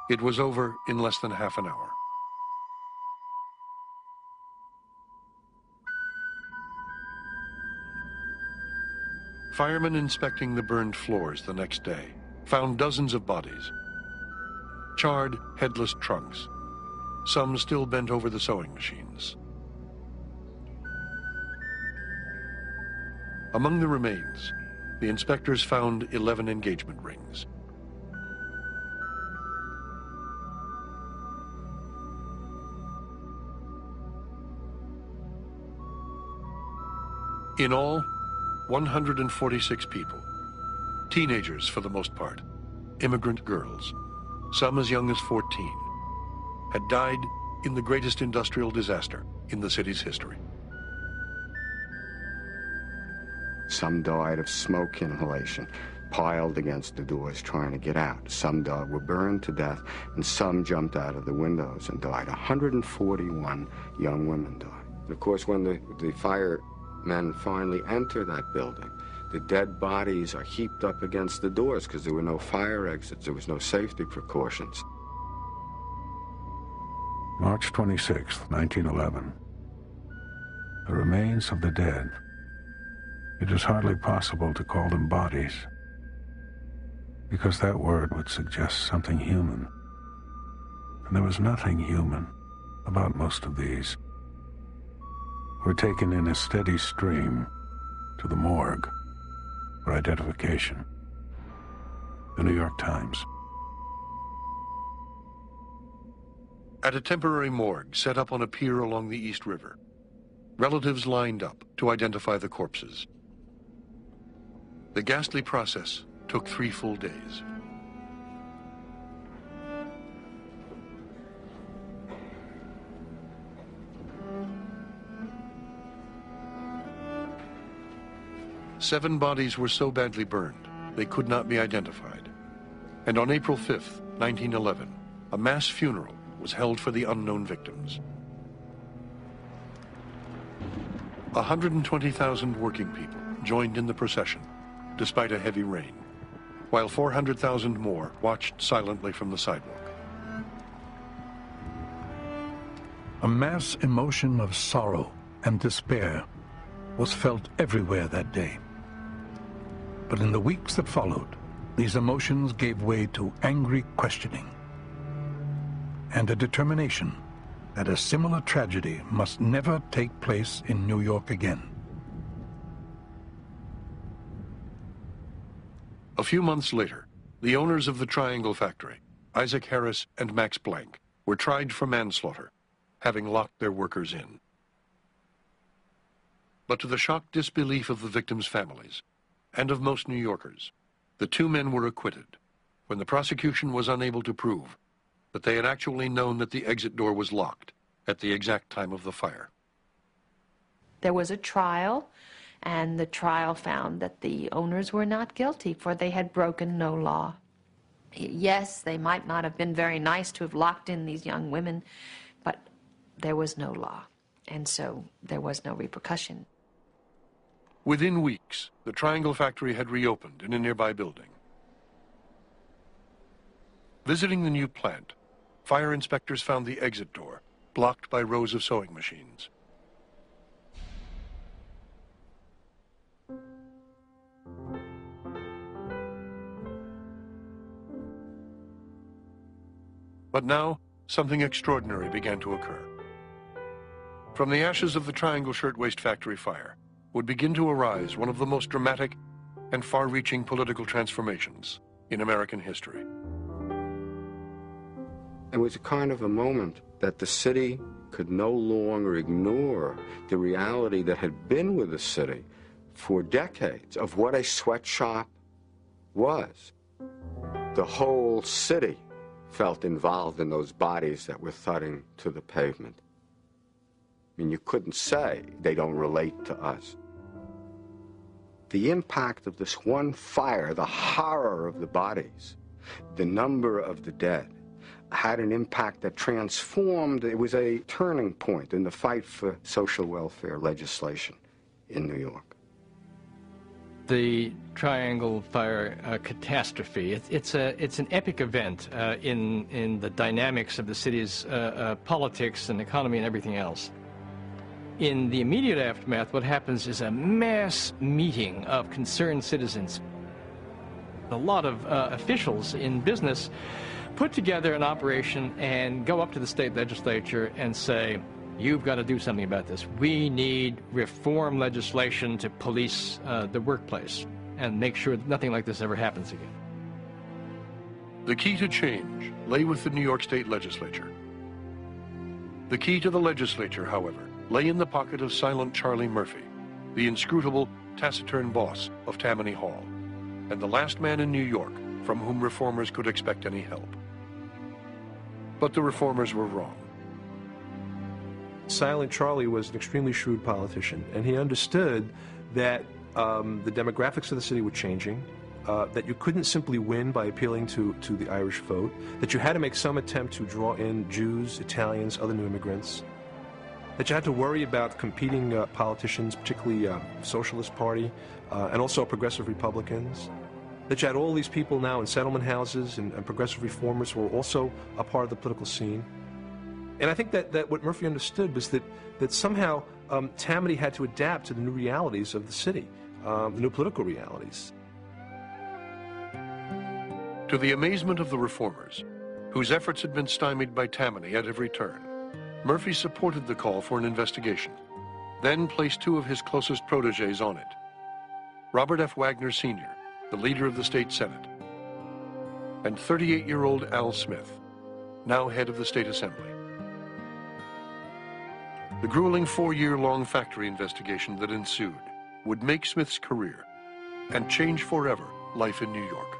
It was over in less than half an hour. Firemen inspecting the burned floors the next day found dozens of bodies. Charred, headless trunks, some still bent over the sewing machines. Among the remains, the inspectors found 11 engagement rings. In all, 146 people, teenagers for the most part, immigrant girls, some as young as 14, had died in the greatest industrial disaster in the city's history. Some died of smoke inhalation, piled against the doors trying to get out. Some were burned to death, and some jumped out of the windows and died. 141 young women died. And of course, when the firemen finally enter that building, the dead bodies are heaped up against the doors because there were no fire exits, there was no safety precautions. March 26, 1911. The remains of the dead. It is hardly possible to call them bodies, because that word would suggest something human. And there was nothing human about most of these. Were taken in a steady stream to the morgue for identification. The New York Times. At a temporary morgue set up on a pier along the East River, relatives lined up to identify the corpses. The ghastly process took 3 full days. Seven bodies were so badly burned, they could not be identified. And on April 5th, 1911, a mass funeral was held for the unknown victims. 120,000 working people joined in the procession, despite a heavy rain, while 400,000 more watched silently from the sidewalk. A mass emotion of sorrow and despair was felt everywhere that day. But in the weeks that followed, these emotions gave way to angry questioning and a determination that a similar tragedy must never take place in New York again. A few months later, the owners of the Triangle factory, Isaac Harris and Max Blank, were tried for manslaughter, having locked their workers in. But to the shocked disbelief of the victims' families, and of most New Yorkers, the 2 men were acquitted when the prosecution was unable to prove that they had actually known that the exit door was locked at the exact time of the fire. There was a trial, and the trial found that the owners were not guilty, for they had broken no law. Yes, they might not have been very nice to have locked in these young women, but there was no law, and so there was no repercussion. Within weeks, the Triangle factory had reopened in a nearby building. Visiting the new plant, fire inspectors found the exit door blocked by rows of sewing machines. But now, something extraordinary began to occur. From the ashes of the Triangle Shirtwaist Factory fire would begin to arise one of the most dramatic and far-reaching political transformations in American history. It was a kind of a moment that the city could no longer ignore the reality that had been with the city for decades of what a sweatshop was. The whole city felt involved in those bodies that were thudding to the pavement. I mean, you couldn't say they don't relate to us. The impact of this one fire, the horror of the bodies, the number of the dead, had an impact that transformed. It was a turning point in the fight for social welfare legislation in New York. the Triangle Fire catastrophe. It's an epic event in the dynamics of the city's politics and economy and everything else. In the immediate aftermath, what happens is a mass meeting of concerned citizens. A lot of officials in business put together an operation and go up to the state legislature and say, you've got to do something about this. We need reform legislation to police the workplace and make sure that nothing like this ever happens again. The key to change lay with the New York State legislature. The key to the legislature, however, lay in the pocket of Silent Charlie Murphy, the inscrutable, taciturn boss of Tammany Hall, and the last man in New York from whom reformers could expect any help. But the reformers were wrong. Silent Charlie was an extremely shrewd politician, and he understood that the demographics of the city were changing, that you couldn't simply win by appealing to the Irish vote, that you had to make some attempt to draw in Jews, Italians, other new immigrants, that you had to worry about competing politicians, particularly Socialist Party, and also progressive Republicans, that you had all these people now in settlement houses and progressive reformers who were also a part of the political scene. And I think that what Murphy understood was that somehow Tammany had to adapt to the new realities of the city, the new political realities. To the amazement of the reformers, whose efforts had been stymied by Tammany at every turn, Murphy supported the call for an investigation, then placed two of his closest protégés on it. Robert F. Wagner Sr., the leader of the state Senate, and 38-year-old Al Smith, now head of the state assembly. The grueling 4-year-long factory investigation that ensued would make Smith's career and change forever life in New York.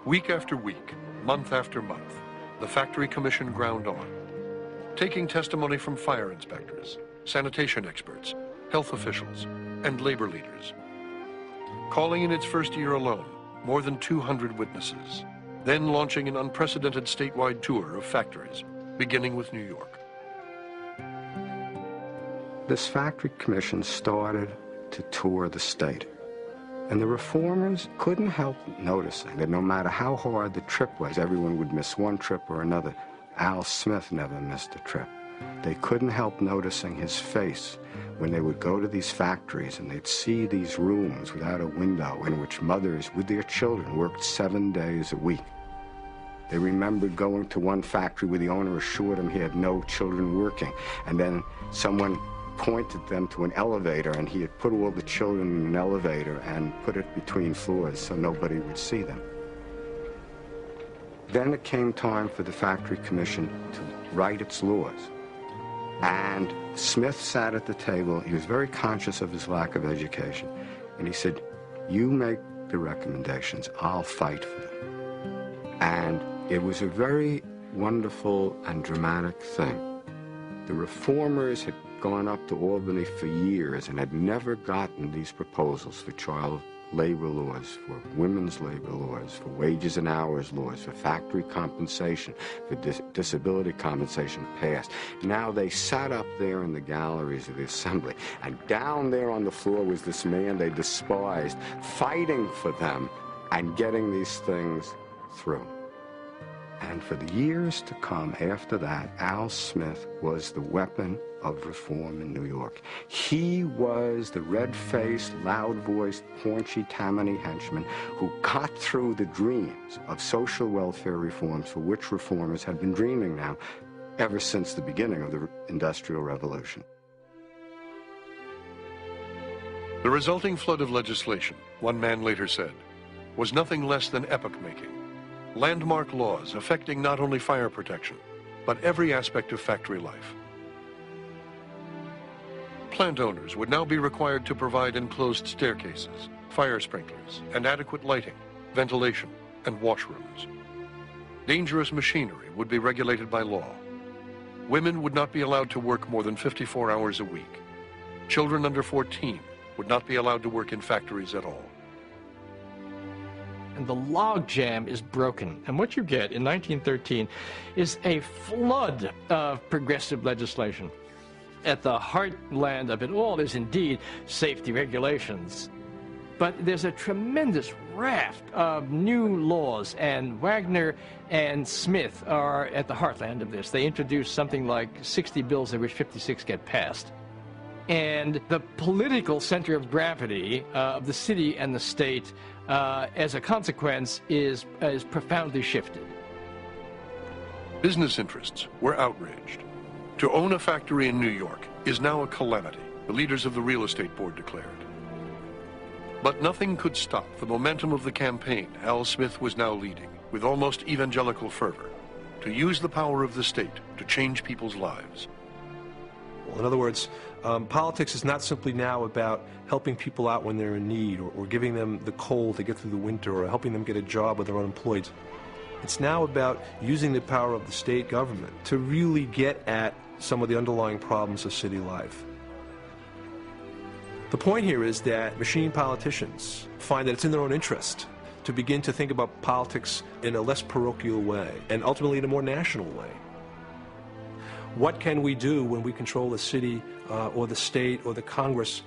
Week after week, month after month, the Factory Commission ground on, taking testimony from fire inspectors, sanitation experts, health officials, and labor leaders. Calling in its first year alone more than 200 witnesses, then launching an unprecedented statewide tour of factories, beginning with New York. This Factory Commission started to tour the state. And the reformers couldn't help noticing that no matter how hard the trip was, everyone would miss one trip or another. Al Smith never missed a trip. They couldn't help noticing his face when they would go to these factories and they'd see these rooms without a window in which mothers with their children worked 7 days a week. They remembered going to one factory where the owner assured him he had no children working, and then someone pointed them to an elevator, and he had put all the children in an elevator and put it between floors so nobody would see them. Then it came time for the Factory Commission to write its laws. And Smith sat at the table. He was very conscious of his lack of education. And he said, you make the recommendations, I'll fight for them. And it was a very wonderful and dramatic thing. The reformers had gone up to Albany for years and had never gotten these proposals for child labor laws, for women's labor laws, for wages and hours laws, for factory compensation, for disability compensation passed. Now they sat up there in the galleries of the assembly, and down there on the floor was this man they despised, fighting for them and getting these things through. And for the years to come after that, Al Smith was the weapon of reform in New York. He was the red-faced, loud-voiced, paunchy Tammany henchman who got through the dreams of social welfare reforms for which reformers had been dreaming now ever since the beginning of the Industrial Revolution. The resulting flood of legislation, one man later said, was nothing less than epoch-making. Landmark laws affecting not only fire protection, but every aspect of factory life. Plant owners would now be required to provide enclosed staircases, fire sprinklers, and adequate lighting, ventilation, and washrooms. Dangerous machinery would be regulated by law. Women would not be allowed to work more than 54 hours a week. Children under 14 would not be allowed to work in factories at all. And the logjam is broken. And what you get in 1913 is a flood of progressive legislation. at the heartland of it all is indeed safety regulations. But there's a tremendous raft of new laws, and Wagner and Smith are at the heartland of this. They introduced something like 60 bills, of which 56 get passed. And the political center of gravity of the city and the state, as a consequence, is profoundly shifted. Business interests were outraged. To own a factory in New York is now a calamity, the leaders of the real estate board declared. But nothing could stop the momentum of the campaign Al Smith was now leading, with almost evangelical fervor, to use the power of the state to change people's lives. In other words, politics is not simply now about helping people out when they're in need, or giving them the coal to get through the winter, or helping them get a job when they're unemployed. It's now about using the power of the state government to really get at some of the underlying problems of city life. The point here is that machine politicians find that it's in their own interest to begin to think about politics in a less parochial way, and ultimately in a more national way. What can we do when we control the city or the state or the Congress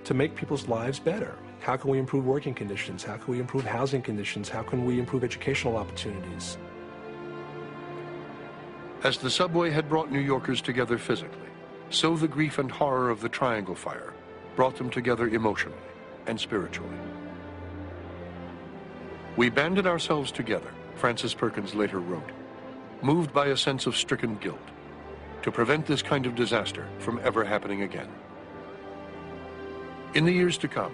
to make people's lives better? How can we improve working conditions? How can we improve housing conditions? How can we improve educational opportunities? As the subway had brought New Yorkers together physically, so the grief and horror of the Triangle Fire brought them together emotionally and spiritually. "We banded ourselves together," Frances Perkins later wrote, "moved by a sense of stricken guilt, to prevent this kind of disaster from ever happening again." In the years to come,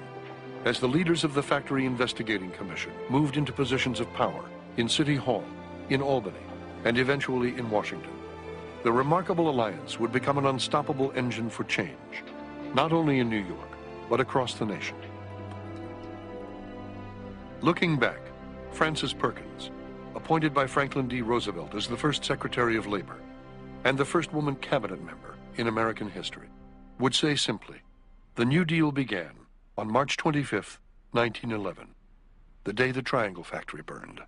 as the leaders of the Factory Investigating Commission moved into positions of power in City Hall, in Albany, and eventually in Washington, the remarkable alliance would become an unstoppable engine for change, not only in New York, but across the nation. Looking back, Frances Perkins, appointed by Franklin D. Roosevelt as the first Secretary of Labor and the first woman cabinet member in American history, would say simply, "The New Deal began on March 25th, 1911, the day the Triangle Factory burned."